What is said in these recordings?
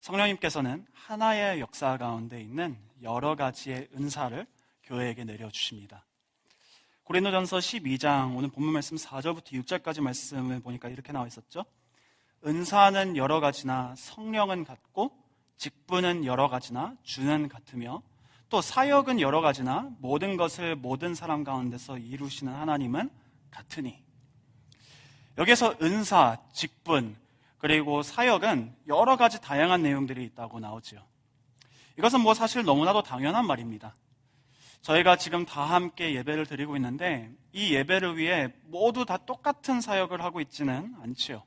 성령님께서는 하나의 역사 가운데 있는 여러 가지의 은사를 교회에게 내려주십니다. 고린도전서 12장 오늘 본문 말씀 4절부터 6절까지 말씀을 보니까 이렇게 나와 있었죠. 은사는 여러 가지나 성령은 같고 직분은 여러 가지나 주는 같으며 또 사역은 여러 가지나 모든 것을 모든 사람 가운데서 이루시는 하나님은 같으니. 여기서 은사, 직분, 그리고 사역은 여러 가지 다양한 내용들이 있다고 나오죠. 이것은 사실 너무나도 당연한 말입니다. 저희가 지금 다 함께 예배를 드리고 있는데 이 예배를 위해 모두 다 똑같은 사역을 하고 있지는 않지요.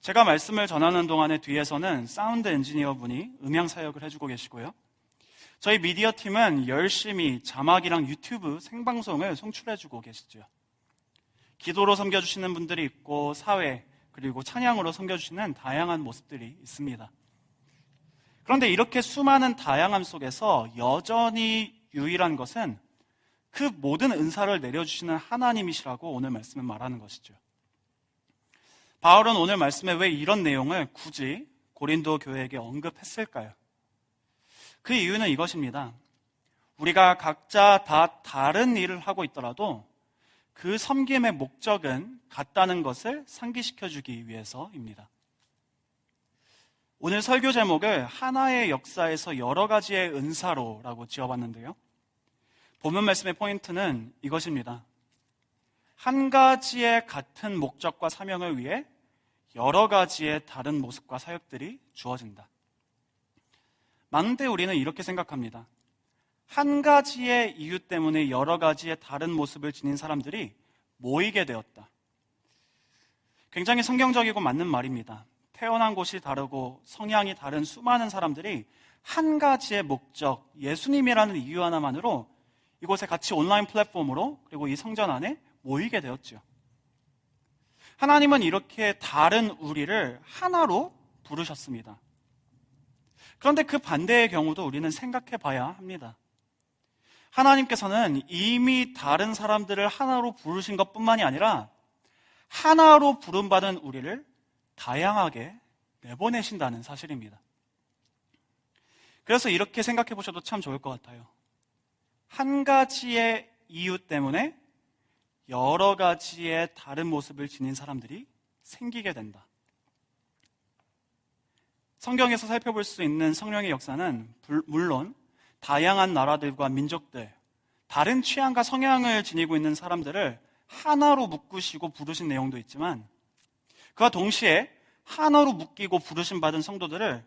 제가 말씀을 전하는 동안에 뒤에서는 사운드 엔지니어 분이 음향 사역을 해주고 계시고요. 저희 미디어 팀은 열심히 자막이랑 유튜브 생방송을 송출해주고 계시죠. 기도로 섬겨주시는 분들이 있고 사회 그리고 찬양으로 섬겨주시는 다양한 모습들이 있습니다. 그런데 이렇게 수많은 다양함 속에서 여전히 유일한 것은 그 모든 은사를 내려주시는 하나님이시라고 오늘 말씀은 말하는 것이죠. 바울은 오늘 말씀에 왜 이런 내용을 굳이 고린도 교회에게 언급했을까요? 그 이유는 이것입니다. 우리가 각자 다 다른 일을 하고 있더라도 그 섬김의 목적은 같다는 것을 상기시켜주기 위해서입니다. 오늘 설교 제목을 하나의 역사에서 여러 가지의 은사로라고 지어봤는데요. 본문 말씀의 포인트는 이것입니다. 한 가지의 같은 목적과 사명을 위해 여러 가지의 다른 모습과 사역들이 주어진다. 많은 때 우리는 이렇게 생각합니다. 한 가지의 이유 때문에 여러 가지의 다른 모습을 지닌 사람들이 모이게 되었다. 굉장히 성경적이고 맞는 말입니다. 태어난 곳이 다르고 성향이 다른 수많은 사람들이 한 가지의 목적, 예수님이라는 이유 하나만으로 이곳에 같이 온라인 플랫폼으로 그리고 이 성전 안에 모이게 되었죠. 하나님은 이렇게 다른 우리를 하나로 부르셨습니다. 그런데 그 반대의 경우도 우리는 생각해 봐야 합니다. 하나님께서는 이미 다른 사람들을 하나로 부르신 것뿐만이 아니라 하나로 부름받은 우리를 다양하게 내보내신다는 사실입니다. 그래서 이렇게 생각해 보셔도 참 좋을 것 같아요. 한 가지의 이유 때문에 여러 가지의 다른 모습을 지닌 사람들이 생기게 된다. 성경에서 살펴볼 수 있는 성령의 역사는 물론 다양한 나라들과 민족들, 다른 취향과 성향을 지니고 있는 사람들을 하나로 묶으시고 부르신 내용도 있지만 그와 동시에 하나로 묶이고 부르심 받은 성도들을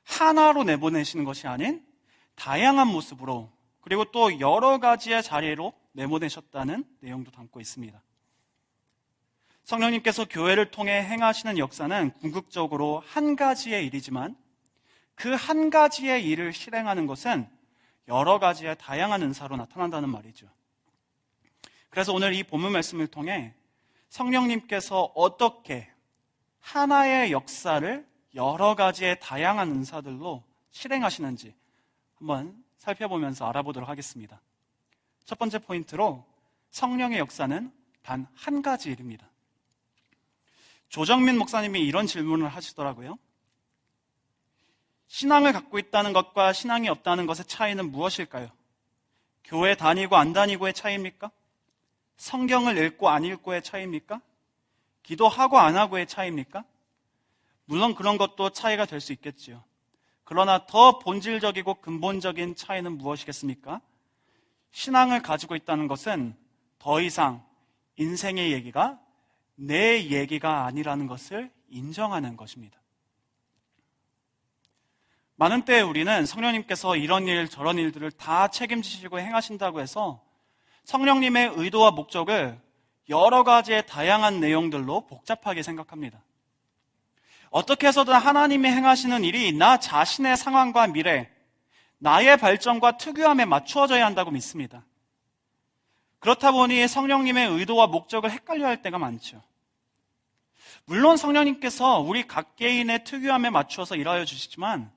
하나로 내보내시는 것이 아닌 다양한 모습으로 그리고 또 여러 가지의 자리로 내보내셨다는 내용도 담고 있습니다. 성령님께서 교회를 통해 행하시는 역사는 궁극적으로 한 가지의 일이지만 그 한 가지의 일을 실행하는 것은 여러 가지의 다양한 은사로 나타난다는 말이죠. 그래서 오늘 이 본문 말씀을 통해 성령님께서 어떻게 하나의 역사를 여러 가지의 다양한 은사들로 실행하시는지 한번 살펴보면서 알아보도록 하겠습니다. 첫 번째 포인트로 성령의 역사는 단 한 가지 일입니다. 조정민 목사님이 이런 질문을 하시더라고요. 신앙을 갖고 있다는 것과 신앙이 없다는 것의 차이는 무엇일까요? 교회 다니고 안 다니고의 차이입니까? 성경을 읽고 안 읽고의 차이입니까? 기도하고 안 하고의 차이입니까? 물론 그런 것도 차이가 될 수 있겠지요. 그러나 더 본질적이고 근본적인 차이는 무엇이겠습니까? 신앙을 가지고 있다는 것은 더 이상 인생의 얘기가 내 얘기가 아니라는 것을 인정하는 것입니다. 많은 때 우리는 성령님께서 이런 일 저런 일들을 다 책임지시고 행하신다고 해서 성령님의 의도와 목적을 여러 가지의 다양한 내용들로 복잡하게 생각합니다. 어떻게 해서든 하나님이 행하시는 일이 나 자신의 상황과 미래, 나의 발전과 특유함에 맞추어져야 한다고 믿습니다. 그렇다 보니 성령님의 의도와 목적을 헷갈려 할 때가 많죠. 물론 성령님께서 우리 각 개인의 특유함에 맞추어서 일하여 주시지만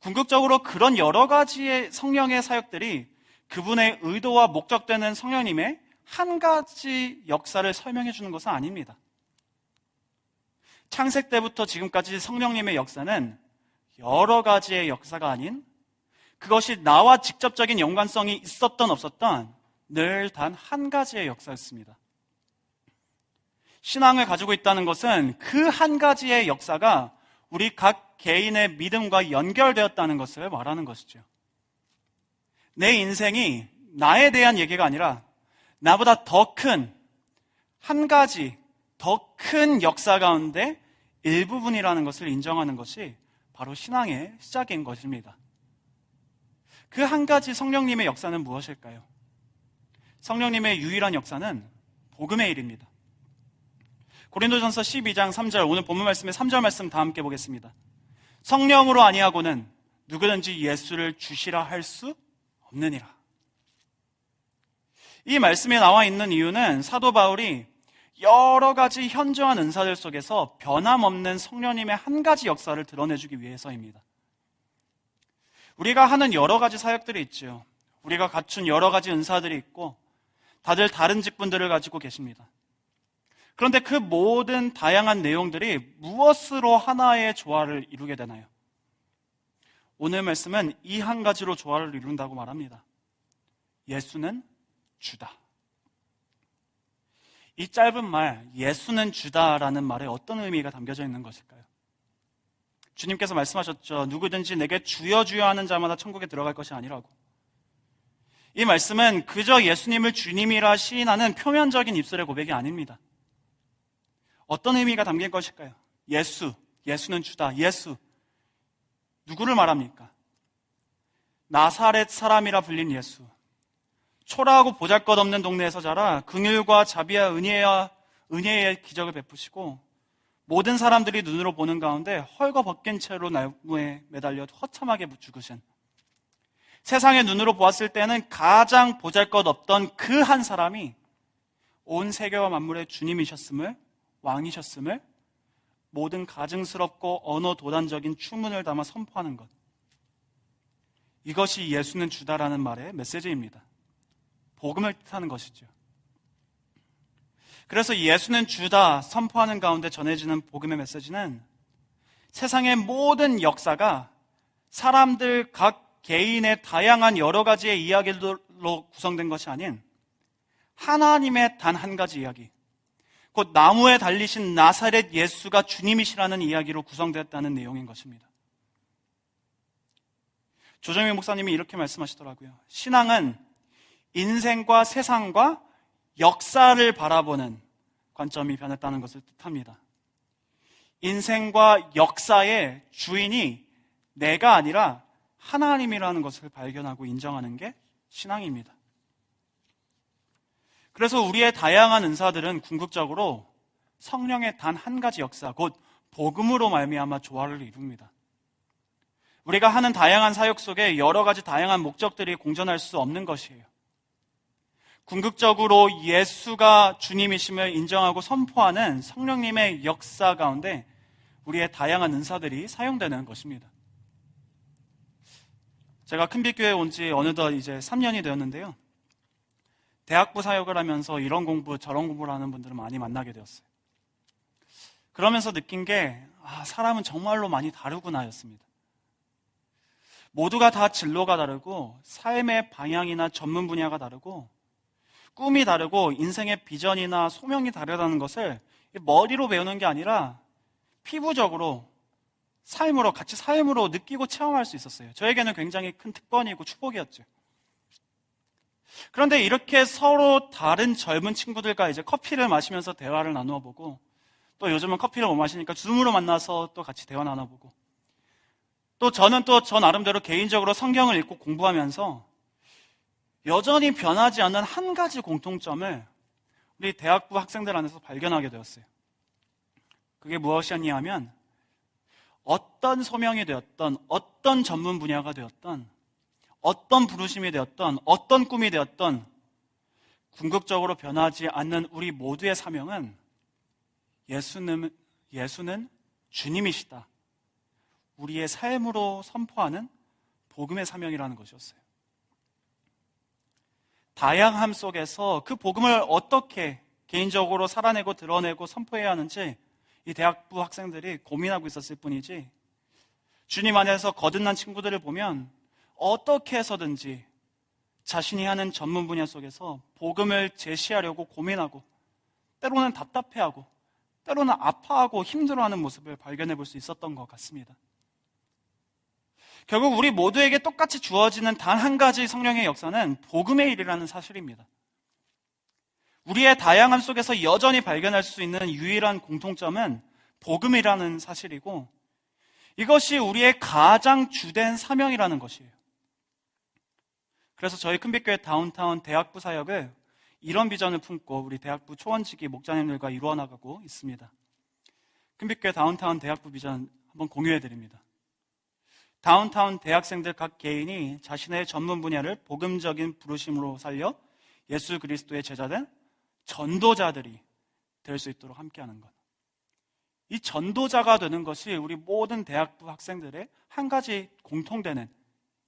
궁극적으로 그런 여러 가지의 성령의 사역들이 그분의 의도와 목적되는 성령님의 한 가지 역사를 설명해 주는 것은 아닙니다. 창세 때부터 지금까지 성령님의 역사는 여러 가지의 역사가 아닌 그것이 나와 직접적인 연관성이 있었던 없었던 늘 단 한 가지의 역사였습니다. 신앙을 가지고 있다는 것은 그 한 가지의 역사가 우리 각 개인의 믿음과 연결되었다는 것을 말하는 것이죠. 내 인생이 나에 대한 얘기가 아니라 나보다 더 큰 한 가지, 더 큰 역사 가운데 일부분이라는 것을 인정하는 것이 바로 신앙의 시작인 것입니다. 그 한 가지 성령님의 역사는 무엇일까요? 성령님의 유일한 역사는 복음의 일입니다. 고린도전서 12장 3절, 오늘 본문 말씀의 3절 말씀 다 함께 보겠습니다. 성령으로 아니하고는 누구든지 예수를 주시라 할 수 없느니라. 이 말씀에 나와 있는 이유는 사도 바울이 여러 가지 현저한 은사들 속에서 변함없는 성령님의 한 가지 역사를 드러내주기 위해서입니다. 우리가 하는 여러 가지 사역들이 있죠. 우리가 갖춘 여러 가지 은사들이 있고 다들 다른 직분들을 가지고 계십니다. 그런데 그 모든 다양한 내용들이 무엇으로 하나의 조화를 이루게 되나요? 오늘 말씀은 이 한 가지로 조화를 이룬다고 말합니다. 예수는 주다. 이 짧은 말, 예수는 주다라는 말에 어떤 의미가 담겨져 있는 것일까요? 주님께서 말씀하셨죠. 누구든지 내게 주여 주여 하는 자마다 천국에 들어갈 것이 아니라고. 이 말씀은 그저 예수님을 주님이라 시인하는 표면적인 입술의 고백이 아닙니다. 어떤 의미가 담긴 것일까요? 예수는 주다. 예수. 누구를 말합니까? 나사렛 사람이라 불린 예수. 초라하고 보잘것없는 동네에서 자라 긍휼과 자비와 은혜의 기적을 베푸시고 모든 사람들이 눈으로 보는 가운데 헐거벗긴 채로 나무에 매달려 허참하게 죽으신, 세상의 눈으로 보았을 때는 가장 보잘것없던 그 한 사람이 온 세계와 만물의 주님이셨음을, 왕이셨음을 모든 가증스럽고 언어 도단적인 추문을 담아 선포하는 것, 이것이 예수는 주다라는 말의 메시지입니다. 복음을 뜻하는 것이죠. 그래서 예수는 주다 선포하는 가운데 전해지는 복음의 메시지는 세상의 모든 역사가 사람들 각 개인의 다양한 여러 가지의 이야기로 구성된 것이 아닌 하나님의 단 한 가지 이야기, 곧 나무에 달리신 나사렛 예수가 주님이시라는 이야기로 구성되었다는 내용인 것입니다. 조정민 목사님이 이렇게 말씀하시더라고요. 신앙은 인생과 세상과 역사를 바라보는 관점이 변했다는 것을 뜻합니다. 인생과 역사의 주인이 내가 아니라 하나님이라는 것을 발견하고 인정하는 게 신앙입니다. 그래서 우리의 다양한 은사들은 궁극적으로 성령의 단 한 가지 역사, 곧 복음으로 말미암아 조화를 이룹니다. 우리가 하는 다양한 사역 속에 여러 가지 다양한 목적들이 공존할 수 없는 것이에요. 궁극적으로 예수가 주님이심을 인정하고 선포하는 성령님의 역사 가운데 우리의 다양한 은사들이 사용되는 것입니다. 제가 큰빛교회에 온 지 어느덧 이제 3년이 되었는데요. 대학부 사역을 하면서 이런 공부 저런 공부를 하는 분들을 많이 만나게 되었어요. 그러면서 느낀 게 사람은 정말로 많이 다르구나였습니다. 모두가 다 진로가 다르고 삶의 방향이나 전문 분야가 다르고 꿈이 다르고 인생의 비전이나 소명이 다르다는 것을 머리로 배우는 게 아니라 피부적으로 같이 삶으로 느끼고 체험할 수 있었어요. 저에게는 굉장히 큰 특권이고 축복이었죠. 그런데 이렇게 서로 다른 젊은 친구들과 이제 커피를 마시면서 대화를 나누어 보고, 또 요즘은 커피를 못 마시니까 줌으로 만나서 또 같이 대화 나눠보고, 또 저는 또 저 나름대로 개인적으로 성경을 읽고 공부하면서 여전히 변하지 않는 한 가지 공통점을 우리 대학부 학생들 안에서 발견하게 되었어요. 그게 무엇이었냐 하면 어떤 소명이 되었던, 어떤 전문 분야가 되었던, 어떤 부르심이 되었던, 어떤 꿈이 되었던 궁극적으로 변하지 않는 우리 모두의 사명은 예수는 주님이시다, 우리의 삶으로 선포하는 복음의 사명이라는 것이었어요. 다양함 속에서 그 복음을 어떻게 개인적으로 살아내고 드러내고 선포해야 하는지 이 대학부 학생들이 고민하고 있었을 뿐이지, 주님 안에서 거듭난 친구들을 보면 어떻게 해서든지 자신이 하는 전문 분야 속에서 복음을 제시하려고 고민하고, 때로는 답답해하고, 때로는 아파하고 힘들어하는 모습을 발견해 볼 수 있었던 것 같습니다. 결국 우리 모두에게 똑같이 주어지는 단 한 가지 성령의 역사는 복음의 일이라는 사실입니다. 우리의 다양함 속에서 여전히 발견할 수 있는 유일한 공통점은 복음이라는 사실이고, 이것이 우리의 가장 주된 사명이라는 것이에요. 그래서 저희 큰빛교회 다운타운 대학부 사역을 이런 비전을 품고 우리 대학부 초원지기 목자님들과 이루어 나가고 있습니다. 큰빛교회 다운타운 대학부 비전 한번 공유해 드립니다. 다운타운 대학생들 각 개인이 자신의 전문 분야를 복음적인 부르심으로 살려 예수 그리스도의 제자된 전도자들이 될 수 있도록 함께하는 것. 이 전도자가 되는 것이 우리 모든 대학부 학생들의 한 가지 공통되는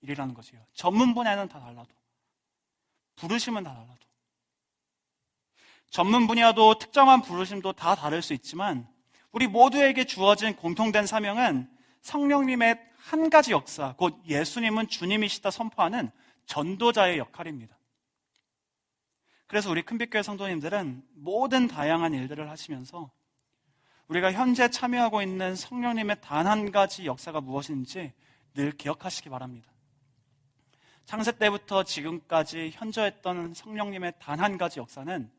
일이라는 것이에요. 전문 분야는 다 달라도, 부르심은 다 달라도, 전문 분야도 특정한 부르심도 다 다를 수 있지만 우리 모두에게 주어진 공통된 사명은 성령님의 한 가지 역사, 곧 예수님은 주님이시다 선포하는 전도자의 역할입니다. 그래서 우리 큰빛교회 성도님들은 모든 다양한 일들을 하시면서 우리가 현재 참여하고 있는 성령님의 단 한 가지 역사가 무엇인지 늘 기억하시기 바랍니다. 창세 때부터 지금까지 현저했던 성령님의 단 한 가지 역사는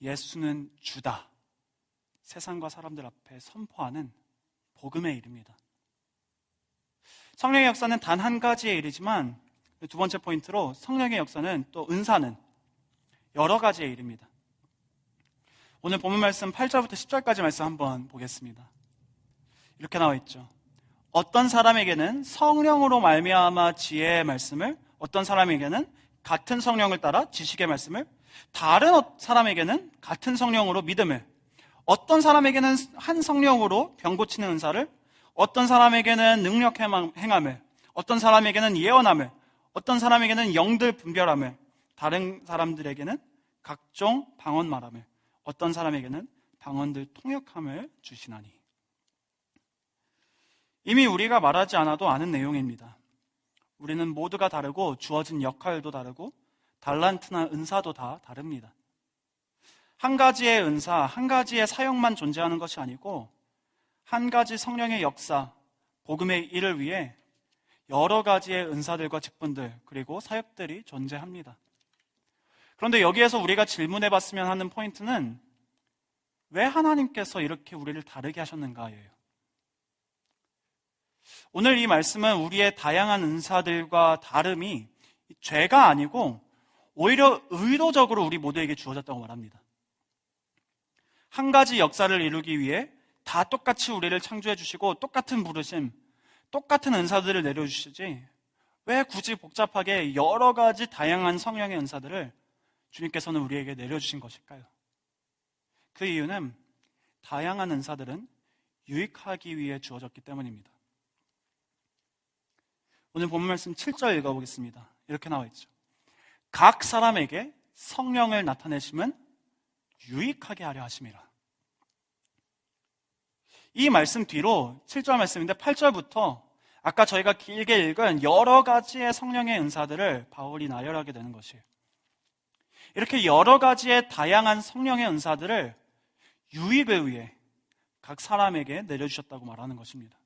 예수는 주다, 세상과 사람들 앞에 선포하는 복음의 일입니다. 성령의 역사는 단 한 가지의 일이지만 두 번째 포인트로 성령의 역사는 또 은사는 여러 가지의 일입니다. 오늘 본문 말씀 8절부터 10절까지 말씀 한번 보겠습니다. 이렇게 나와 있죠. 어떤 사람에게는 성령으로 말미암아 지혜의 말씀을, 어떤 사람에게는 같은 성령을 따라 지식의 말씀을, 다른 사람에게는 같은 성령으로 믿음을, 어떤 사람에게는 한 성령으로 병 고치는 은사를, 어떤 사람에게는 능력 행함을, 어떤 사람에게는 예언함을, 어떤 사람에게는 영들 분별함을, 다른 사람들에게는 각종 방언 말함을, 어떤 사람에게는 방언들 통역함을 주시나니. 이미 우리가 말하지 않아도 아는 내용입니다. 우리는 모두가 다르고 주어진 역할도 다르고 달란트나 은사도 다 다릅니다. 한 가지의 은사, 한 가지의 사역만 존재하는 것이 아니고 한 가지 성령의 역사, 복음의 일을 위해 여러 가지의 은사들과 직분들 그리고 사역들이 존재합니다. 그런데 여기에서 우리가 질문해 봤으면 하는 포인트는 왜 하나님께서 이렇게 우리를 다르게 하셨는가예요. 오늘 이 말씀은 우리의 다양한 은사들과 다름이 죄가 아니고 오히려 의도적으로 우리 모두에게 주어졌다고 말합니다. 한 가지 역사를 이루기 위해 다 똑같이 우리를 창조해 주시고 똑같은 부르심, 똑같은 은사들을 내려주시지 왜 굳이 복잡하게 여러 가지 다양한 성령의 은사들을 주님께서는 우리에게 내려주신 것일까요? 그 이유는 다양한 은사들은 유익하기 위해 주어졌기 때문입니다. 오늘 본문 말씀 7절 읽어보겠습니다. 이렇게 나와 있죠. 각 사람에게 성령을 나타내심은 유익하게 하려 하심이라. 이 말씀 뒤로 7절 말씀인데 8절부터 아까 저희가 길게 읽은 여러 가지의 성령의 은사들을 바울이 나열하게 되는 것이에요. 이렇게 여러 가지의 다양한 성령의 은사들을 유익을 위해 각 사람에게 내려주셨다고 말하는 것입니다.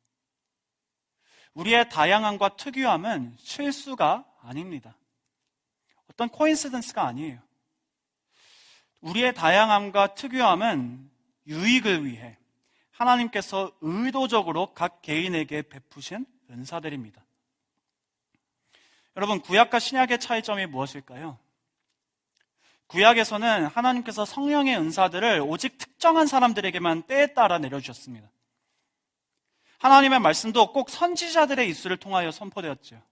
우리의 다양함과 특유함은 실수가 아닙니다. 어떤 코인시던스가 아니에요. 우리의 다양함과 특유함은 유익을 위해 하나님께서 의도적으로 각 개인에게 베푸신 은사들입니다. 여러분, 구약과 신약의 차이점이 무엇일까요? 구약에서는 하나님께서 성령의 은사들을 오직 특정한 사람들에게만 때에 따라 내려주셨습니다. 하나님의 말씀도 꼭 선지자들의 입술을 통하여 선포되었죠.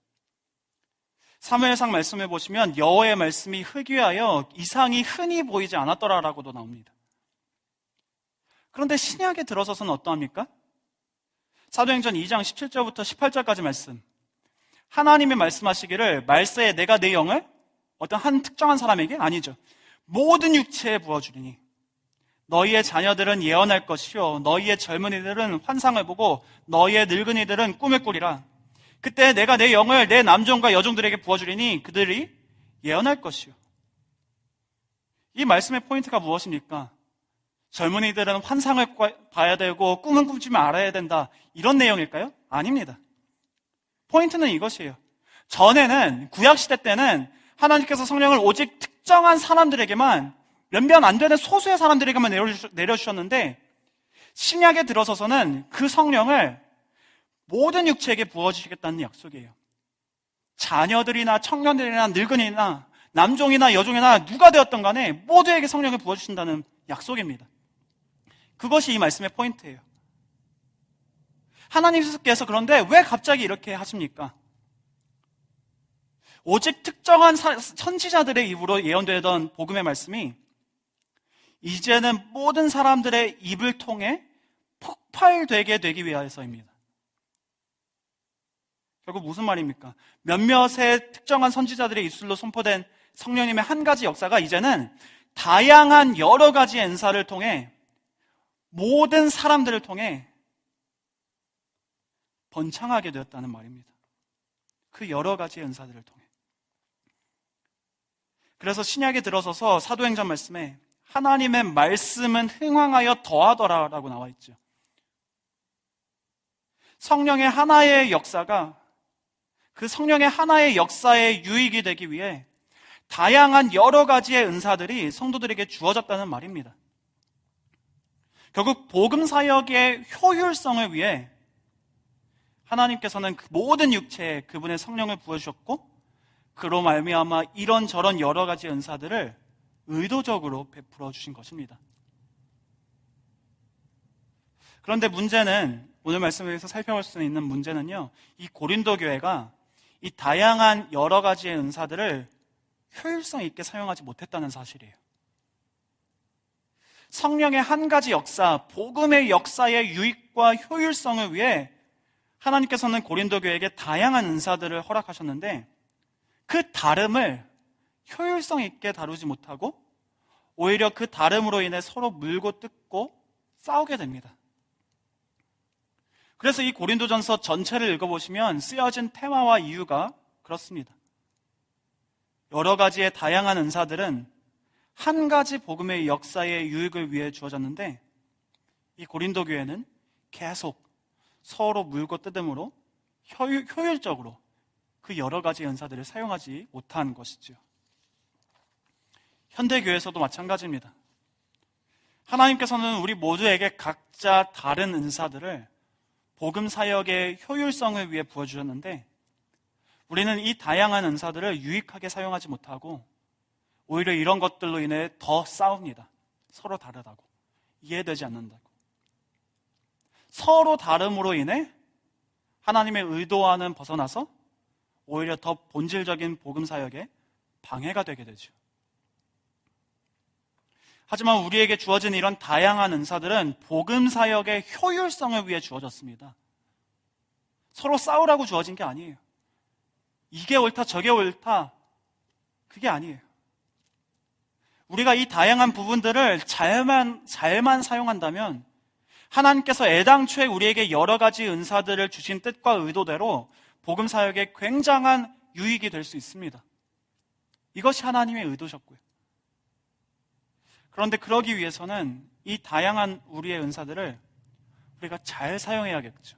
사무엘상 말씀을 보시면 여호와의 말씀이 희귀하여 이상이 흔히 보이지 않았더라라고도 나옵니다. 그런데 신약에 들어서서는 어떠합니까? 사도행전 2장 17절부터 18절까지 말씀. 하나님이 말씀하시기를 말세에 내가 내 영을 어떤 한 특정한 사람에게 아니죠. 모든 육체에 부어주리니 너희의 자녀들은 예언할 것이요 너희의 젊은이들은 환상을 보고 너희의 늙은이들은 꿈을 꾸리라. 그때 내가 내 영을 내 남종과 여종들에게 부어주리니 그들이 예언할 것이요. 이 말씀의 포인트가 무엇입니까? 젊은이들은 환상을 봐야 되고 꿈은 꾸지 말아야 된다, 이런 내용일까요? 아닙니다. 포인트는 이것이에요. 전에는, 구약시대 때는 하나님께서 성령을 오직 특정한 사람들에게만, 몇몇 안 되는 소수의 사람들에게만 내려주셨는데, 신약에 들어서서는 그 성령을 모든 육체에게 부어주시겠다는 약속이에요. 자녀들이나 청년들이나 늙은이나 남종이나 여종이나 누가 되었던 간에 모두에게 성령을 부어주신다는 약속입니다. 그것이 이 말씀의 포인트예요. 하나님께서 그런데 왜 갑자기 이렇게 하십니까? 오직 특정한 선지자들의 입으로 예언되던 복음의 말씀이 이제는 모든 사람들의 입을 통해 폭발되게 되기 위해서입니다. 결국 무슨 말입니까? 몇몇의 특정한 선지자들의 입술로 선포된 성령님의 한 가지 역사가 이제는 다양한 여러 가지의 은사를 통해 모든 사람들을 통해 번창하게 되었다는 말입니다. 그 여러 가지의 은사들을 통해. 그래서 신약에 들어서서 사도행전 말씀에 하나님의 말씀은 흥왕하여 더하더라 라고 나와 있죠. 성령의 하나의 역사가 그 성령의 하나의 역사의 유익이 되기 위해 다양한 여러 가지의 은사들이 성도들에게 주어졌다는 말입니다. 결국 복음 사역의 효율성을 위해 하나님께서는 그 모든 육체에 그분의 성령을 부어주셨고, 그로 말미암아 이런저런 여러 가지 은사들을 의도적으로 베풀어 주신 것입니다. 그런데 문제는, 오늘 말씀에서 살펴볼 수 있는 문제는요, 이 고린도 교회가 이 다양한 여러 가지의 은사들을 효율성 있게 사용하지 못했다는 사실이에요. 성령의 한 가지 역사, 복음의 역사의 유익과 효율성을 위해 하나님께서는 고린도 교회에게 다양한 은사들을 허락하셨는데, 그 다름을 효율성 있게 다루지 못하고 오히려 그 다름으로 인해 서로 물고 뜯고 싸우게 됩니다. 그래서 이 고린도전서 전체를 읽어보시면 쓰여진 테마와 이유가 그렇습니다. 여러 가지의 다양한 은사들은 한 가지 복음의 역사의 유익을 위해 주어졌는데, 이 고린도 교회는 계속 서로 물고 뜯음으로 효율적으로 그 여러 가지 은사들을 사용하지 못한 것이죠. 현대교회에서도 마찬가지입니다. 하나님께서는 우리 모두에게 각자 다른 은사들을 복음 사역의 효율성을 위해 부어주셨는데, 우리는 이 다양한 은사들을 유익하게 사용하지 못하고 오히려 이런 것들로 인해 더 싸웁니다. 서로 다르다고, 이해되지 않는다고. 서로 다름으로 인해 하나님의 의도와는 벗어나서 오히려 더 본질적인 복음 사역에 방해가 되게 되죠. 하지만 우리에게 주어진 이런 다양한 은사들은 복음 사역의 효율성을 위해 주어졌습니다. 서로 싸우라고 주어진 게 아니에요. 이게 옳다 저게 옳다, 그게 아니에요. 우리가 이 다양한 부분들을 잘만 사용한다면 하나님께서 애당초에 우리에게 여러 가지 은사들을 주신 뜻과 의도대로 복음 사역에 굉장한 유익이 될 수 있습니다. 이것이 하나님의 의도셨고요. 그런데 그러기 위해서는 이 다양한 우리의 은사들을 우리가 잘 사용해야겠죠.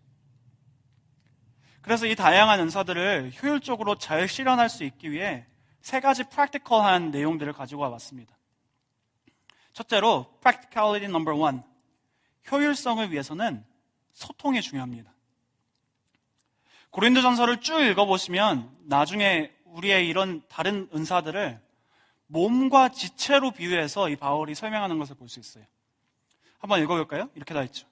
그래서 이 다양한 은사들을 효율적으로 잘 실현할 수 있기 위해 세 가지 프랙티컬한 내용들을 가지고 와봤습니다. 첫째로 practicality number 1, 효율성을 위해서는 소통이 중요합니다. 고린도전서를 쭉 읽어보시면 나중에 우리의 이런 다른 은사들을 몸과 지체로 비유해서 이 바울이 설명하는 것을 볼 수 있어요. 한번 읽어볼까요? 이렇게 다 있죠.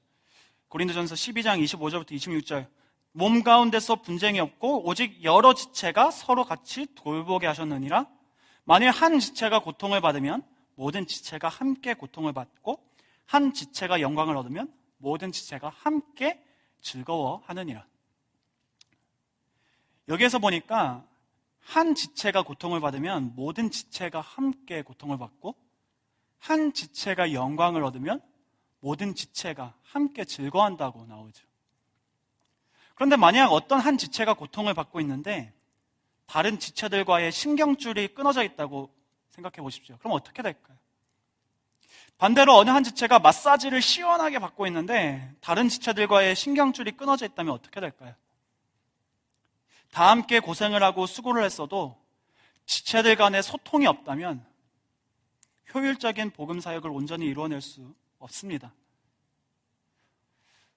고린도전서 12장 25절부터 26절. 몸 가운데서 분쟁이 없고 오직 여러 지체가 서로 같이 돌보게 하셨느니라. 만일 한 지체가 고통을 받으면 모든 지체가 함께 고통을 받고, 한 지체가 영광을 얻으면 모든 지체가 함께 즐거워하느니라. 여기에서 보니까 한 지체가 고통을 받으면 모든 지체가 함께 고통을 받고, 한 지체가 영광을 얻으면 모든 지체가 함께 즐거워한다고 나오죠. 그런데 만약 어떤 한 지체가 고통을 받고 있는데 다른 지체들과의 신경줄이 끊어져 있다고 생각해 보십시오. 그럼 어떻게 될까요? 반대로 어느 한 지체가 마사지를 시원하게 받고 있는데 다른 지체들과의 신경줄이 끊어져 있다면 어떻게 될까요? 다 함께 고생을 하고 수고를 했어도 지체들 간의 소통이 없다면 효율적인 복음 사역을 온전히 이루어낼 수 없습니다.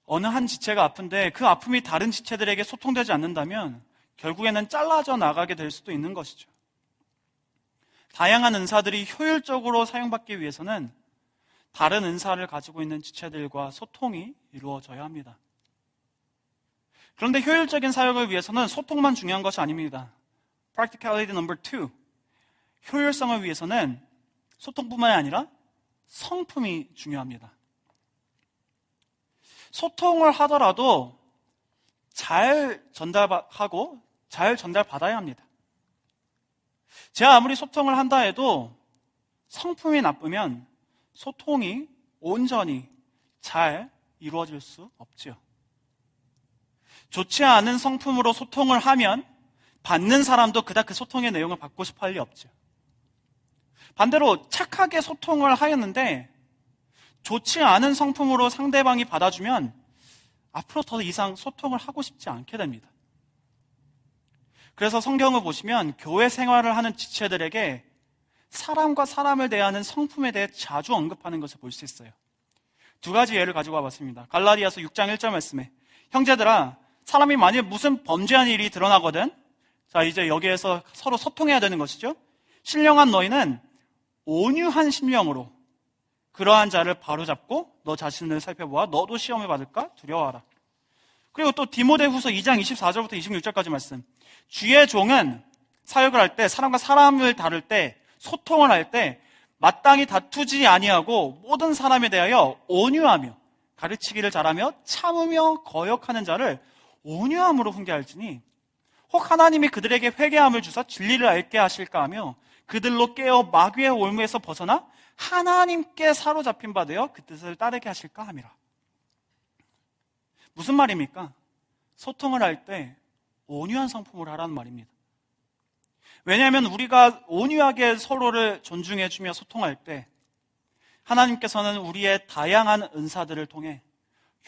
어느 한 지체가 아픈데 그 아픔이 다른 지체들에게 소통되지 않는다면 결국에는 잘라져 나가게 될 수도 있는 것이죠. 다양한 은사들이 효율적으로 사용받기 위해서는 다른 은사를 가지고 있는 지체들과 소통이 이루어져야 합니다. 그런데 효율적인 사역을 위해서는 소통만 중요한 것이 아닙니다. Practicality number 2. 효율성을 위해서는 소통뿐만이 아니라 성품이 중요합니다. 소통을 하더라도 잘 전달하고 잘 전달받아야 합니다. 제가 아무리 소통을 한다 해도 성품이 나쁘면 소통이 온전히 잘 이루어질 수 없지요. 좋지 않은 성품으로 소통을 하면 받는 사람도 그닥 그 소통의 내용을 받고 싶어 할 리 없죠. 반대로 착하게 소통을 하였는데 좋지 않은 성품으로 상대방이 받아주면 앞으로 더 이상 소통을 하고 싶지 않게 됩니다. 그래서 성경을 보시면 교회 생활을 하는 지체들에게 사람과 사람을 대하는 성품에 대해 자주 언급하는 것을 볼 수 있어요. 두 가지 예를 가지고 와봤습니다. 갈라디아서 6장 1절 말씀에 형제들아 사람이 만일 무슨 범죄한 일이 드러나거든 자 이제 여기에서 서로 소통해야 되는 것이죠. 신령한 너희는 온유한 심령으로 그러한 자를 바로잡고 너 자신을 살펴보아 너도 시험을 받을까 두려워하라. 그리고 또 디모데후서 2장 24절부터 26절까지 말씀. 주의 종은 사역을 할 때 사람과 사람을 다룰 때 소통을 할 때 마땅히 다투지 아니하고 모든 사람에 대하여 온유하며 가르치기를 잘하며 참으며 거역하는 자를 온유함으로 훈계할지니 혹 하나님이 그들에게 회개함을 주사 진리를 알게 하실까 하며 그들로 깨어 마귀의 올무에서 벗어나 하나님께 사로잡힌 바 되어 그 뜻을 따르게 하실까 함이라. 무슨 말입니까? 소통을 할 때 온유한 성품으로 하라는 말입니다. 왜냐하면 우리가 온유하게 서로를 존중해주며 소통할 때 하나님께서는 우리의 다양한 은사들을 통해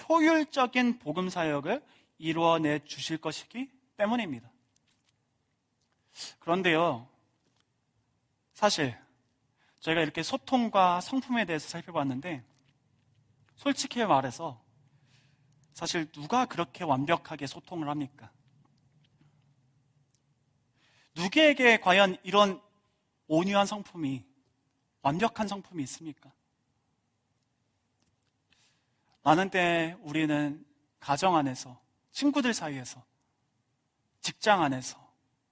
효율적인 복음 사역을 이루어내 주실 것이기 때문입니다. 그런데요, 사실 저희가 이렇게 소통과 성품에 대해서 살펴봤는데 솔직히 말해서 사실 누가 그렇게 완벽하게 소통을 합니까? 누구에게 과연 이런 온유한 성품이 완벽한 성품이 있습니까? 많은 때 우리는 가정 안에서 친구들 사이에서 직장 안에서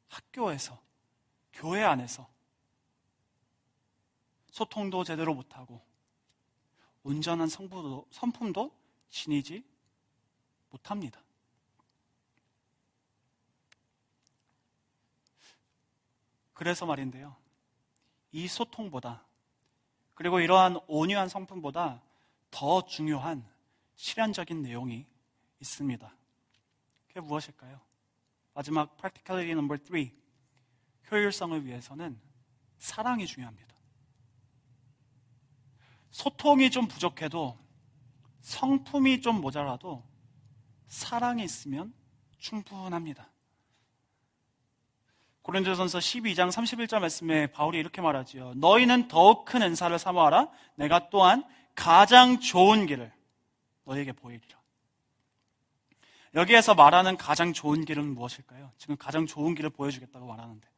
학교에서 교회 안에서 소통도 제대로 못하고 온전한 성품도 지니지 못합니다. 그래서 말인데요, 이 소통보다 그리고 이러한 온유한 성품보다 더 중요한 실현적인 내용이 있습니다. 그게 무엇일까요? 마지막 practicality number 3, 효율성을 위해서는 사랑이 중요합니다. 소통이 좀 부족해도 성품이 좀 모자라도 사랑이 있으면 충분합니다. 고린도전서 12장 31절 말씀에 바울이 이렇게 말하지요. 너희는 더욱 큰 은사를 사모하라. 내가 또한 가장 좋은 길을 너희에게 보이리라. 여기에서 말하는 가장 좋은 길은 무엇일까요? 지금 가장 좋은 길을 보여주겠다고 말하는데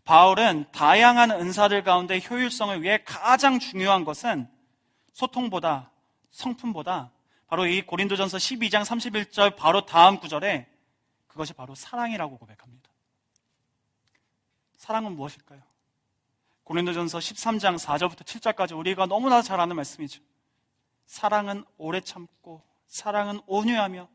바울은 다양한 은사들 가운데 효율성을 위해 가장 중요한 것은 소통보다 성품보다 바로 이 고린도전서 12장 31절 바로 다음 구절에 그것이 바로 사랑이라고 고백합니다. 사랑은 무엇일까요? 고린도전서 13장 4절부터 7절까지 우리가 너무나 잘 아는 말씀이죠. 사랑은 오래 참고 사랑은 온유하며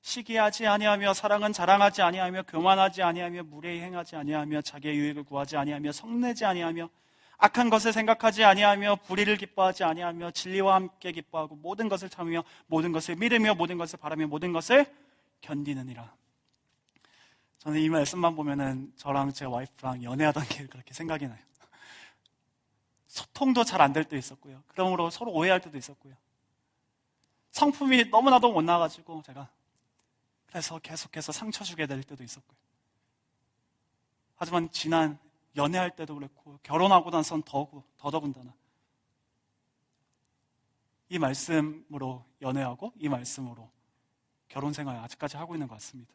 시기하지 아니하며 사랑은 자랑하지 아니하며 교만하지 아니하며 무례히 행하지 아니하며 자기의 유익을 구하지 아니하며 성내지 아니하며 악한 것을 생각하지 아니하며 불의를 기뻐하지 아니하며 진리와 함께 기뻐하고 모든 것을 참으며 모든 것을 믿으며 모든 것을 바라며 모든 것을 견디느니라. 저는 이 말씀만 보면은 저랑 제 와이프랑 연애하던 게 그렇게 생각이 나요. 소통도 잘 안 될 때도 있었고요. 그러므로 서로 오해할 때도 있었고요. 성품이 너무나도 못 나가지고 제가 그래서 계속해서 상처 주게 될 때도 있었고요. 하지만 지난 연애할 때도 그랬고 결혼하고 나선 더더군다나 이 말씀으로 연애하고 이 말씀으로 결혼 생활 아직까지 하고 있는 것 같습니다.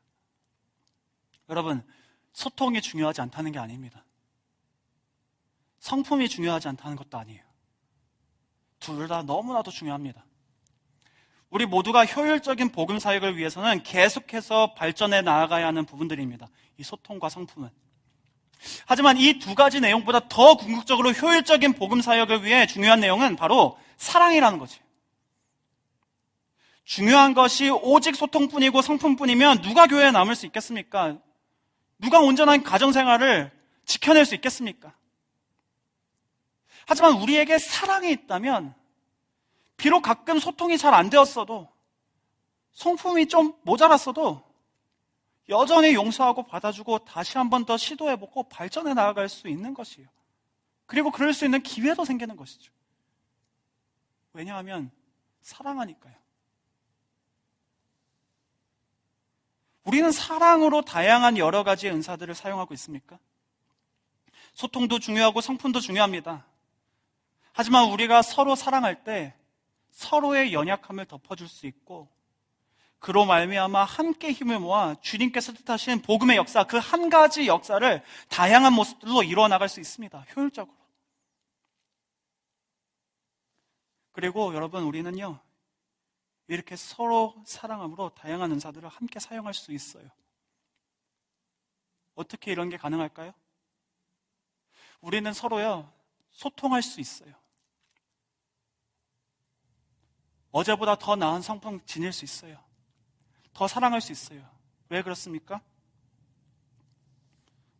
여러분, 소통이 중요하지 않다는 게 아닙니다. 성품이 중요하지 않다는 것도 아니에요. 둘 다 너무나도 중요합니다. 우리 모두가 효율적인 복음 사역을 위해서는 계속해서 발전해 나아가야 하는 부분들입니다. 이 소통과 성품은. 하지만 이 두 가지 내용보다 더 궁극적으로 효율적인 복음 사역을 위해 중요한 내용은 바로 사랑이라는 거지. 중요한 것이 오직 소통뿐이고 성품뿐이면 누가 교회에 남을 수 있겠습니까? 누가 온전한 가정생활을 지켜낼 수 있겠습니까? 하지만 우리에게 사랑이 있다면 비록 가끔 소통이 잘 안 되었어도 성품이 좀 모자랐어도 여전히 용서하고 받아주고 다시 한 번 더 시도해보고 발전해 나아갈 수 있는 것이에요. 그리고 그럴 수 있는 기회도 생기는 것이죠. 왜냐하면 사랑하니까요. 우리는 사랑으로 다양한 여러 가지의 은사들을 사용하고 있습니까? 소통도 중요하고 성품도 중요합니다. 하지만 우리가 서로 사랑할 때 서로의 연약함을 덮어줄 수 있고 그로 말미암아 함께 힘을 모아 주님께서 뜻하신 복음의 역사, 그 한 가지 역사를 다양한 모습들로 이루어 나갈 수 있습니다. 효율적으로. 그리고 여러분, 우리는요 이렇게 서로 사랑함으로 다양한 은사들을 함께 사용할 수 있어요. 어떻게 이런 게 가능할까요? 우리는 서로요 소통할 수 있어요. 어제보다 더 나은 성품 지닐 수 있어요. 더 사랑할 수 있어요. 왜 그렇습니까?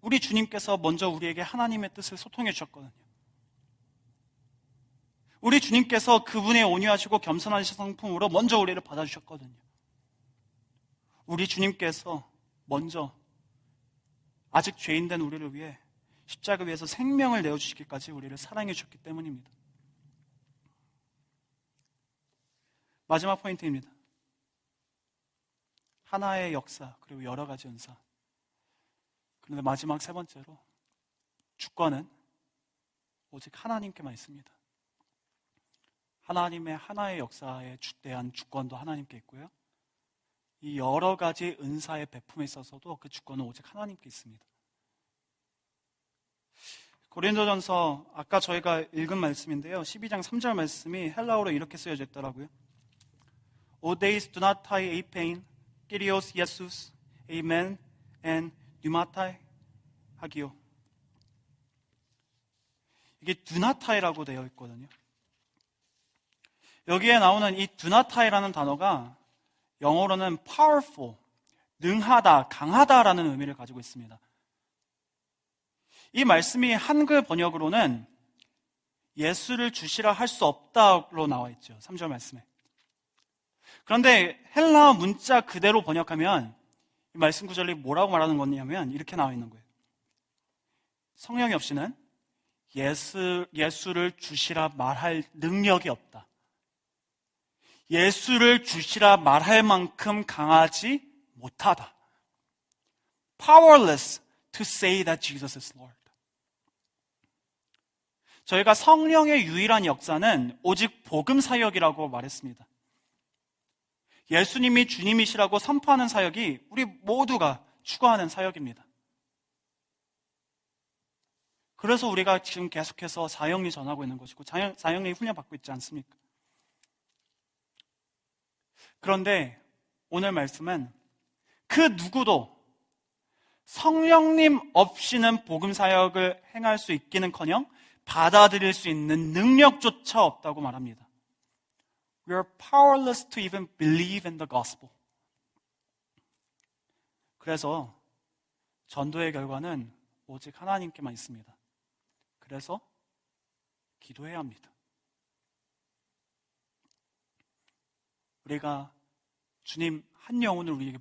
우리 주님께서 먼저 우리에게 하나님의 뜻을 소통해 주셨거든요. 우리 주님께서 그분의 온유하시고 겸손하신 성품으로 먼저 우리를 받아주셨거든요. 우리 주님께서 먼저 아직 죄인된 우리를 위해 십자가 위에서 생명을 내어주시기까지 우리를 사랑해 주셨기 때문입니다. 마지막 포인트입니다. 하나의 역사, 그리고 여러 가지 은사. 그런데 마지막 세 번째로 주권은 오직 하나님께만 있습니다. 하나님의 하나의 역사에 대한 주권도 하나님께 있고요. 이 여러 가지 은사의 베품에 있어서도 그 주권은 오직 하나님께 있습니다. 고린도전서 아까 저희가 읽은 말씀인데요. 12장 3절 말씀이 헬라어로 이렇게 쓰여져 있더라고요. 오데이스 두나타이 에이페인 끼리오스 예수스 에이멘 앤 뉴마타이 하기요. 이게 두나타이라고 되어 있거든요. 여기에 나오는 이 두나타이라는 단어가 영어로는 powerful, 능하다, 강하다라는 의미를 가지고 있습니다. 이 말씀이 한글 번역으로는 예수를 주시라 할 수 없다로 나와 있죠. 3절 말씀에. 그런데 헬라어 문자 그대로 번역하면 이 말씀 구절이 뭐라고 말하는 거냐면 이렇게 나와 있는 거예요. 성령이 없이는 예수를 주시라 말할 능력이 없다. 예수를 주시라 말할 만큼 강하지 못하다. Powerless to say that Jesus is Lord. 저희가 성령의 유일한 역사는 오직 복음 사역이라고 말했습니다. 예수님이 주님이시라고 선포하는 사역이 우리 모두가 추구하는 사역입니다. 그래서 우리가 지금 계속해서 사형리 전하고 있는 것이고 사형리 훈련 받고 있지 않습니까? 그런데 오늘 말씀은 그 누구도 성령님 없이는 복음 사역을 행할 수 있기는커녕 받아들일 수 있는 능력조차 없다고 말합니다. We are powerless to even believe in the gospel. 그래서 전도의 결과는 오직 하나님께만 있습니다. 그래서 기도해야 합니다. 우리가 주님 한 영혼을 우리에게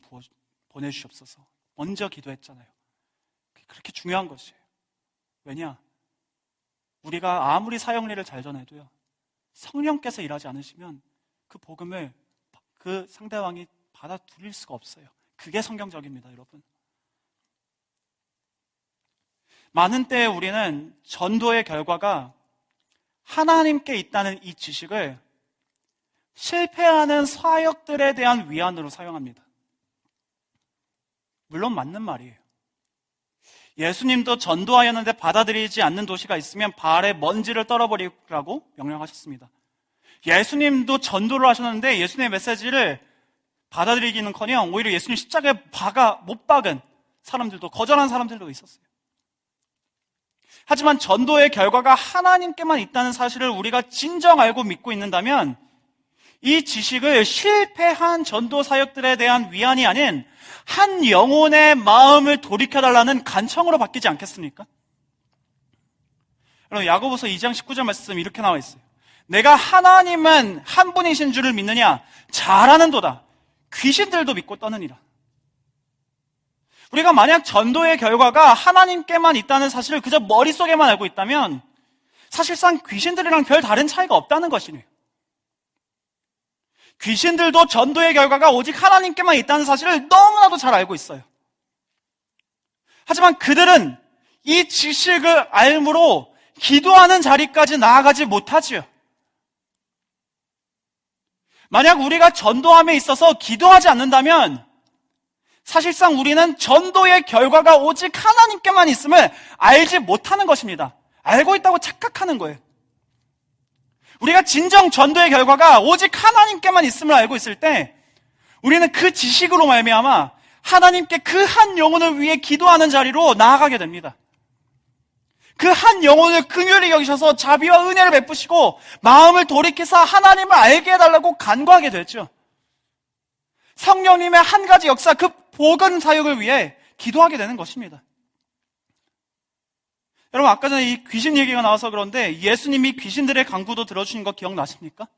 보내주시옵소서 먼저 기도했잖아요. 그렇게 중요한 것이에요. 왜냐? 우리가 아무리 사형리를 잘 전해도요, 성령께서 일하지 않으시면 그 복음을 그 상대방이 받아들일 수가 없어요. 그게 성경적입니다, 여러분. 많은 때에 우리는 전도의 결과가 하나님께 있다는 이 지식을 실패하는 사역들에 대한 위안으로 사용합니다. 물론 맞는 말이에요. 예수님도 전도하였는데 받아들이지 않는 도시가 있으면 발에 먼지를 떨어버리라고 명령하셨습니다. 예수님도 전도를 하셨는데 예수님의 메시지를 받아들이기는커녕 오히려 예수님 십자가에 못 박은 사람들도, 거절한 사람들도 있었어요. 하지만 전도의 결과가 하나님께만 있다는 사실을 우리가 진정 알고 믿고 있는다면 이 지식을 실패한 전도 사역들에 대한 위안이 아닌 한 영혼의 마음을 돌이켜달라는 간청으로 바뀌지 않겠습니까? 여러분, 야고보서 2장 19절 말씀 이렇게 나와 있어요. 내가 하나님은 한 분이신 줄을 믿느냐? 잘하는도다. 귀신들도 믿고 떠느니라. 우리가 만약 전도의 결과가 하나님께만 있다는 사실을 그저 머릿속에만 알고 있다면 사실상 귀신들이랑 별 다른 차이가 없다는 것이네요. 귀신들도 전도의 결과가 오직 하나님께만 있다는 사실을 너무나도 잘 알고 있어요. 하지만 그들은 이 지식을 알므로 기도하는 자리까지 나아가지 못하지요. 만약 우리가 전도함에 있어서 기도하지 않는다면 사실상 우리는 전도의 결과가 오직 하나님께만 있음을 알지 못하는 것입니다. 알고 있다고 착각하는 거예요. 우리가 진정 전도의 결과가 오직 하나님께만 있음을 알고 있을 때 우리는 그 지식으로 말미암아 하나님께 그 한 영혼을 위해 기도하는 자리로 나아가게 됩니다. 그 한 영혼을 긍휼히 여기셔서 자비와 은혜를 베푸시고 마음을 돌이켜서 하나님을 알게 해달라고 간구하게 되죠. 성령님의 한 가지 역사, 그 복음 사역을 위해 기도하게 되는 것입니다. 여러분, 아까 전에 이 귀신 얘기가 나와서 그런데 예수님이 귀신들의 간구도 들어주신 거 기억나십니까?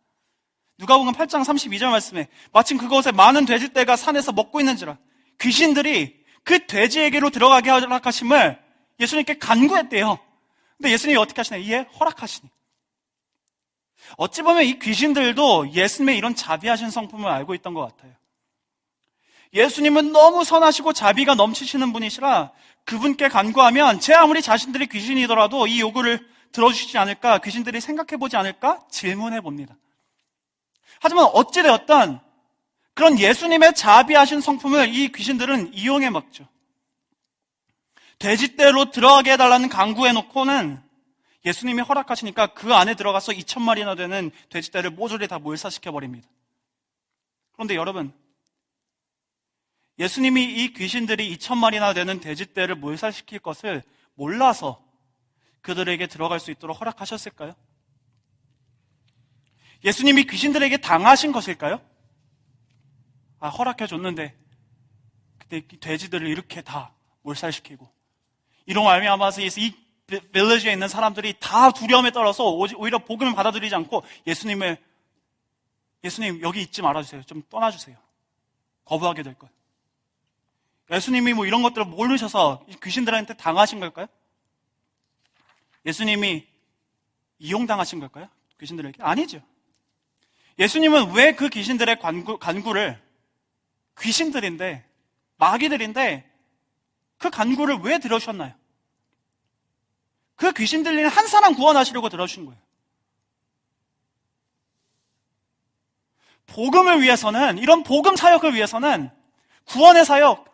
누가복음 8장 32절 말씀에 마침 그곳에 많은 돼지떼가 산에서 먹고 있는지라 귀신들이 그 돼지에게로 들어가게 허락하심을 예수님께 간구했대요. 근데 예수님이 어떻게 하시나요? 이에 허락하시니. 어찌 보면 이 귀신들도 예수님의 이런 자비하신 성품을 알고 있던 것 같아요. 예수님은 너무 선하시고 자비가 넘치시는 분이시라 그분께 간구하면 제 아무리 자신들이 귀신이더라도 이 요구를 들어주시지 않을까, 귀신들이 생각해보지 않을까 질문해 봅니다. 하지만 어찌되었든 그런 예수님의 자비하신 성품을 이 귀신들은 이용해 먹죠. 돼지떼로 들어가게 해달라는 간구해놓고는 예수님이 허락하시니까 그 안에 들어가서 2,000마리나 되는 돼지떼를 모조리 다 몰살시켜버립니다. 그런데 여러분, 예수님이 이 귀신들이 2,000마리나 되는 돼지떼를 몰살시킬 것을 몰라서 그들에게 들어갈 수 있도록 허락하셨을까요? 예수님이 귀신들에게 당하신 것일까요? 허락해줬는데 그때 돼지들을 이렇게 다 몰살시키고 이런 말미암아서 이 빌리지에 있는 사람들이 다 두려움에 떨어서 오히려 복음을 받아들이지 않고 예수님 여기 있지 말아주세요. 좀 떠나주세요. 거부하게 될 거예요. 예수님이 이런 것들을 모르셔서 귀신들한테 당하신 걸까요? 예수님이 이용당하신 걸까요? 귀신들에게? 아니죠. 예수님은 왜 그 귀신들의 간구를 귀신들인데, 마귀들인데 그 간구를 왜 들어주셨나요? 그 귀신 들리는 한 사람 구원하시려고 들어주신 거예요. 복음을 위해서는, 이런 복음 사역을 위해서는 구원의 사역,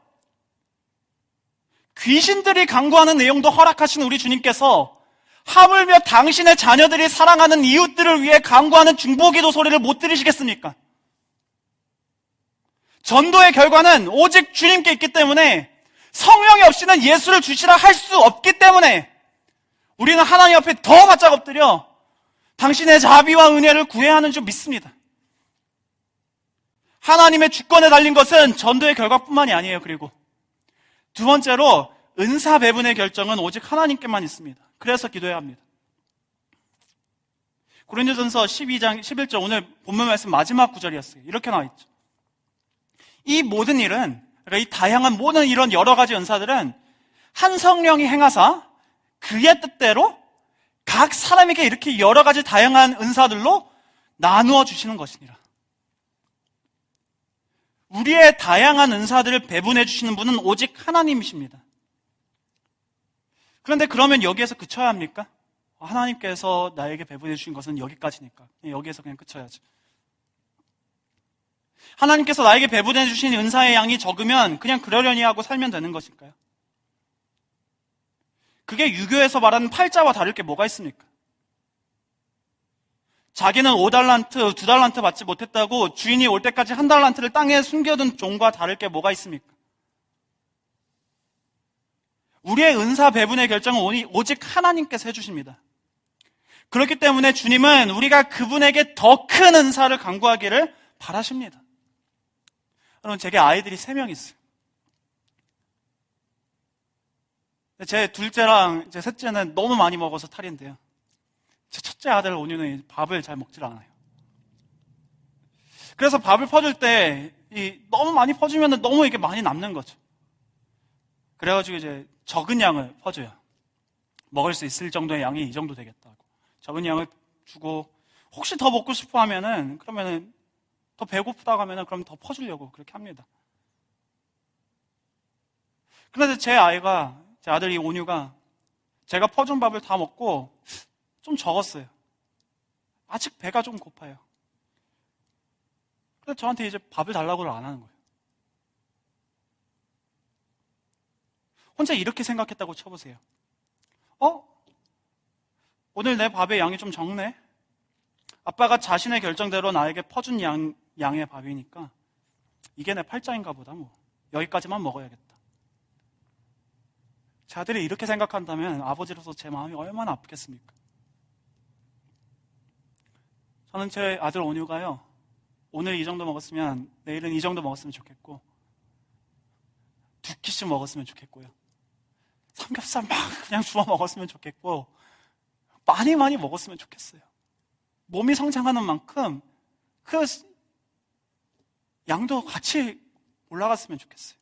귀신들이 간구하는 내용도 허락하신 우리 주님께서 하물며 당신의 자녀들이 사랑하는 이웃들을 위해 간구하는 중보기도 소리를 못 들으시겠습니까? 전도의 결과는 오직 주님께 있기 때문에 성령이 없이는 예수를 주시라 할 수 없기 때문에 우리는 하나님 앞에 더 바짝 엎드려 당신의 자비와 은혜를 구해야 하는 줄 믿습니다. 하나님의 주권에 달린 것은 전도의 결과뿐만이 아니에요. 그리고 두 번째로 은사 배분의 결정은 오직 하나님께만 있습니다. 그래서 기도해야 합니다. 고린도전서 12장 11절 오늘 본문 말씀 마지막 구절이었어요. 이렇게 나와 있죠. 이 모든 일은, 그러니까 이 다양한 모든 이런 여러 가지 은사들은 한 성령이 행하사 그의 뜻대로 각 사람에게 이렇게 여러 가지 다양한 은사들로 나누어 주시는 것이니라. 우리의 다양한 은사들을 배분해 주시는 분은 오직 하나님이십니다. 그런데 그러면 여기에서 그쳐야 합니까? 하나님께서 나에게 배분해 주신 것은 여기까지니까 여기에서 그냥 그쳐야지. 하나님께서 나에게 배분해 주신 은사의 양이 적으면 그냥 그러려니 하고 살면 되는 것일까요? 그게 유교에서 말하는 팔자와 다를 게 뭐가 있습니까? 자기는 5달란트, 2달란트 받지 못했다고 주인이 올 때까지 1달란트를 땅에 숨겨둔 종과 다를 게 뭐가 있습니까? 우리의 은사 배분의 결정은 오직 하나님께서 해주십니다. 그렇기 때문에 주님은 우리가 그분에게 더 큰 은사를 간구하기를 바라십니다. 여러분, 제게 아이들이 3명 있어요. 제 둘째랑 제 셋째는 너무 많이 먹어서 탈인데요. 제 첫째 아들 온유는 밥을 잘 먹질 않아요. 그래서 밥을 퍼줄 때 너무 많이 퍼주면 너무 이게 많이 남는 거죠. 그래가지고 이제 적은 양을 퍼줘요. 먹을 수 있을 정도의 양이 이 정도 되겠다고. 적은 양을 주고 혹시 더 먹고 싶어 하면은 그러면은 더 배고프다고 하면은 그럼 더 퍼주려고 그렇게 합니다. 그런데 제 아들 이 온유가 제가 퍼준 밥을 다 먹고 좀 적었어요. 아직 배가 좀 고파요. 그래서 저한테 이제 밥을 달라고를 안 하는 거예요. 혼자 이렇게 생각했다고 쳐보세요. 오늘 내 밥의 양이 좀 적네? 아빠가 자신의 결정대로 나에게 퍼준 양의 밥이니까 이게 내 팔자인가 보다 여기까지만 먹어야겠다. 제 아들이 이렇게 생각한다면 아버지로서 제 마음이 얼마나 아프겠습니까? 저는 제 아들 온유가요, 오늘 이 정도 먹었으면 내일은 이 정도 먹었으면 좋겠고 2끼씩 먹었으면 좋겠고요, 삼겹살 막 그냥 주워 먹었으면 좋겠고 많이 먹었으면 좋겠어요. 몸이 성장하는 만큼 그 양도 같이 올라갔으면 좋겠어요.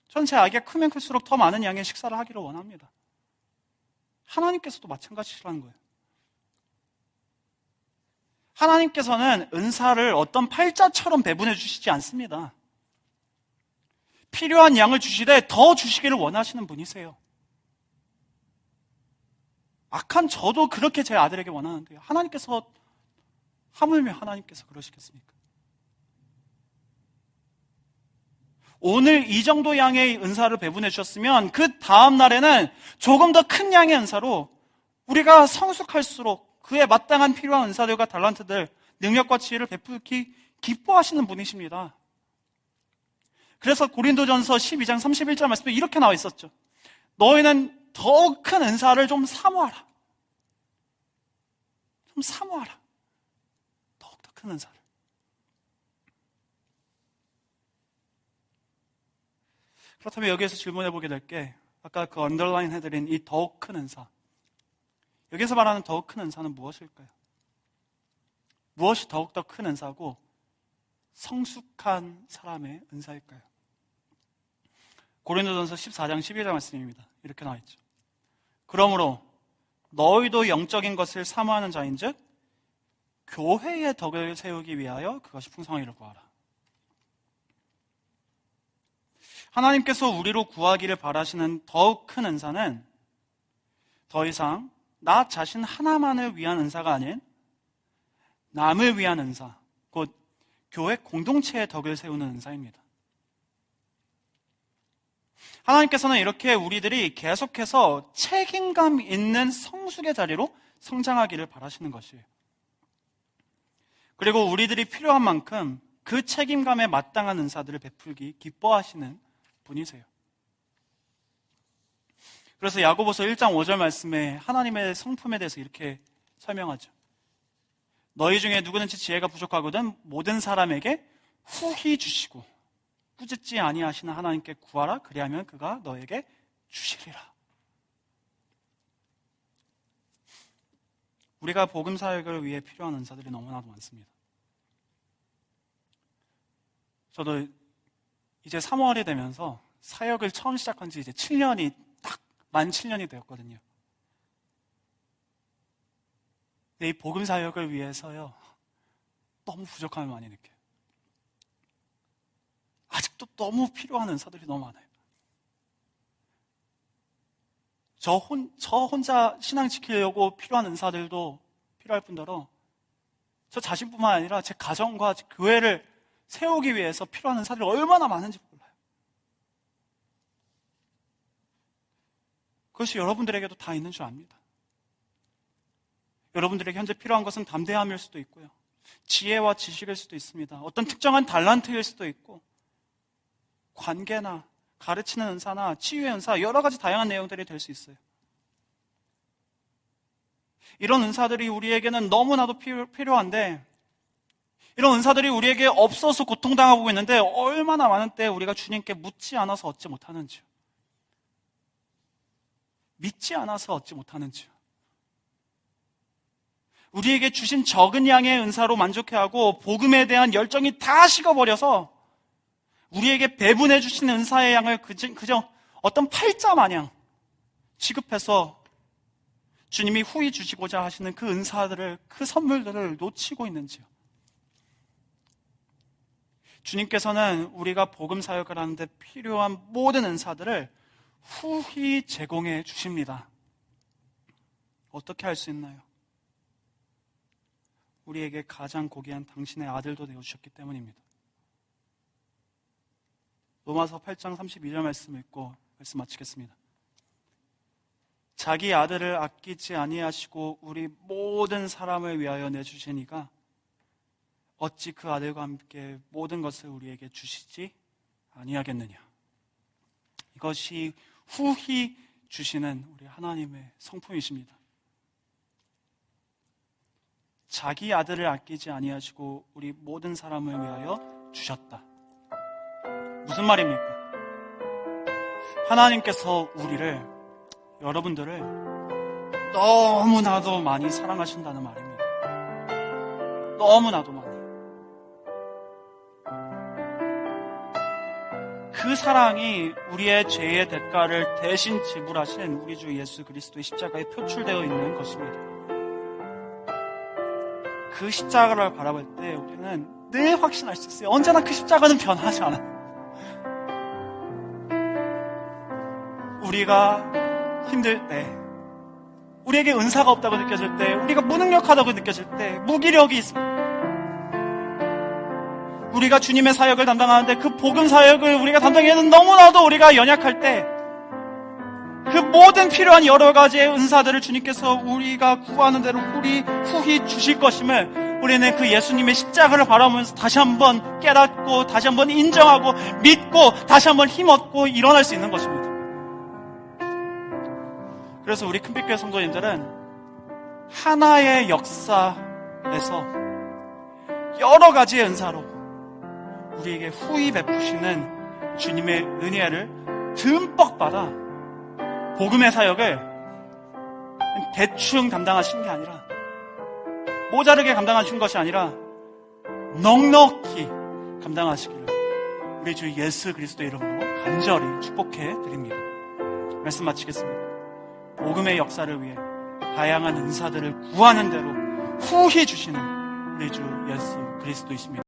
전 제 아기가 크면 클수록 더 많은 양의 식사를 하기를 원합니다. 하나님께서도 마찬가지라는 거예요. 하나님께서는 은사를 어떤 팔자처럼 배분해 주시지 않습니다. 필요한 양을 주시되 더 주시기를 원하시는 분이세요. 악한 저도 그렇게 제 아들에게 원하는데요, 하나님께서 하물며 하나님께서 그러시겠습니까? 오늘 이 정도 양의 은사를 배분해 주셨으면 그 다음 날에는 조금 더 큰 양의 은사로 우리가 성숙할수록 그에 마땅한 필요한 은사들과 달란트들, 능력과 지혜를 베풀기 기뻐하시는 분이십니다. 그래서 고린도전서 12장 31절 말씀에 이렇게 나와 있었죠. 너희는 더 큰 은사를 좀 사모하라. 좀 사모하라. 더욱더 큰 은사를. 그렇다면 여기에서 질문해 보게 될 게, 아까 그 언더라인 해드린 이 더욱 큰 은사, 여기서 말하는 더욱 큰 은사는 무엇일까요? 무엇이 더욱더 큰 은사고 성숙한 사람의 은사일까요? 고린도전서 14장 12절 말씀입니다. 이렇게 나와 있죠. 그러므로 너희도 영적인 것을 사모하는 자인즉 교회의 덕을 세우기 위하여 그것이 풍성하기를 구하라. 하나님께서 우리로 구하기를 바라시는 더욱 큰 은사는 더 이상 나 자신 하나만을 위한 은사가 아닌 남을 위한 은사, 곧 교회 공동체의 덕을 세우는 은사입니다. 하나님께서는 이렇게 우리들이 계속해서 책임감 있는 성숙의 자리로 성장하기를 바라시는 것이에요. 그리고 우리들이 필요한 만큼 그 책임감에 마땅한 은사들을 베풀기 기뻐하시는 분이세요. 그래서 야고보서 1장 5절 말씀에 하나님의 성품에 대해서 이렇게 설명하죠. 너희 중에 누구든지 지혜가 부족하거든 모든 사람에게 후히 주시고 꾸짖지 아니하시는 하나님께 구하라. 그리하면 그가 너에게 주시리라. 우리가 복음 사역을 위해 필요한 은사들이 너무나도 많습니다. 저도 이제 3월이 되면서 사역을 처음 시작한 지 이제 7년이 딱 만 7년이 되었거든요. 근데 이 복음 사역을 위해서요, 너무 부족함을 많이 느껴요. 아직도 너무 필요한 은사들이 너무 많아요. 저 혼자 신앙 지키려고 필요한 은사들도 필요할 뿐더러 저 자신뿐만 아니라 제 가정과 제 교회를 세우기 위해서 필요한 은사들이 얼마나 많은지 몰라요. 그것이 여러분들에게도 다 있는 줄 압니다. 여러분들에게 현재 필요한 것은 담대함일 수도 있고요, 지혜와 지식일 수도 있습니다. 어떤 특정한 달란트일 수도 있고, 관계나 가르치는 은사나 치유의 은사, 여러 가지 다양한 내용들이 될 수 있어요. 이런 은사들이 우리에게는 너무나도 필요한데, 이런 은사들이 우리에게 없어서 고통당하고 있는데 얼마나 많은 때 우리가 주님께 묻지 않아서 얻지 못하는지요, 믿지 않아서 얻지 못하는지요. 우리에게 주신 적은 양의 은사로 만족해하고 복음에 대한 열정이 다 식어버려서 우리에게 배분해 주신 은사의 양을 그저 어떤 팔자 마냥 취급해서 주님이 후히 주시고자 하시는 그 은사들을, 그 선물들을 놓치고 있는지요. 주님께서는 우리가 복음 사역을 하는데 필요한 모든 은사들을 후히 제공해 주십니다. 어떻게 할 수 있나요? 우리에게 가장 고귀한 당신의 아들도 내어주셨기 때문입니다. 로마서 8장 32절 말씀 읽고 말씀 마치겠습니다. 자기 아들을 아끼지 아니하시고 우리 모든 사람을 위하여 내주시니가 어찌 그 아들과 함께 모든 것을 우리에게 주시지 아니하겠느냐. 이것이 후히 주시는 우리 하나님의 성품이십니다. 자기 아들을 아끼지 아니하시고 우리 모든 사람을 위하여 주셨다. 무슨 말입니까? 하나님께서 우리를, 여러분들을 너무나도 많이 사랑하신다는 말입니다. 너무나도 많이. 그 사랑이 우리의 죄의 대가를 대신 지불하신 우리 주 예수 그리스도의 십자가에 표출되어 있는 것입니다. 그 십자가를 바라볼 때 우리는 늘 확신할 수 있어요. 언제나 그 십자가는 변하지 않아요. 우리가 힘들 때, 우리에게 은사가 없다고 느껴질 때, 우리가 무능력하다고 느껴질 때, 무기력이 있습니다. 우리가 주님의 사역을 담당하는데 그 복음 사역을 우리가 담당하기에는 너무나도 우리가 연약할 때, 그 모든 필요한 여러 가지의 은사들을 주님께서 우리가 구하는 대로 후히 주실 것임을 우리는 그 예수님의 십자가를 바라보면서 다시 한번 깨닫고, 다시 한번 인정하고, 믿고, 다시 한번 힘없고 일어날 수 있는 것입니다. 그래서 우리 큰빛교회 성도님들은 하나의 역사에서 여러 가지의 은사로 우리에게 후히 베푸시는 주님의 은혜를 듬뿍 받아 복음의 사역을 대충 감당하신 게 아니라, 모자르게 감당하신 것이 아니라 넉넉히 감당하시기를 우리 주 예수 그리스도의 이름으로 간절히 축복해 드립니다. 말씀 마치겠습니다. 복음의 역사를 위해 다양한 은사들을 구하는 대로 후히 주시는 우리 주 예수 그리스도이십니다.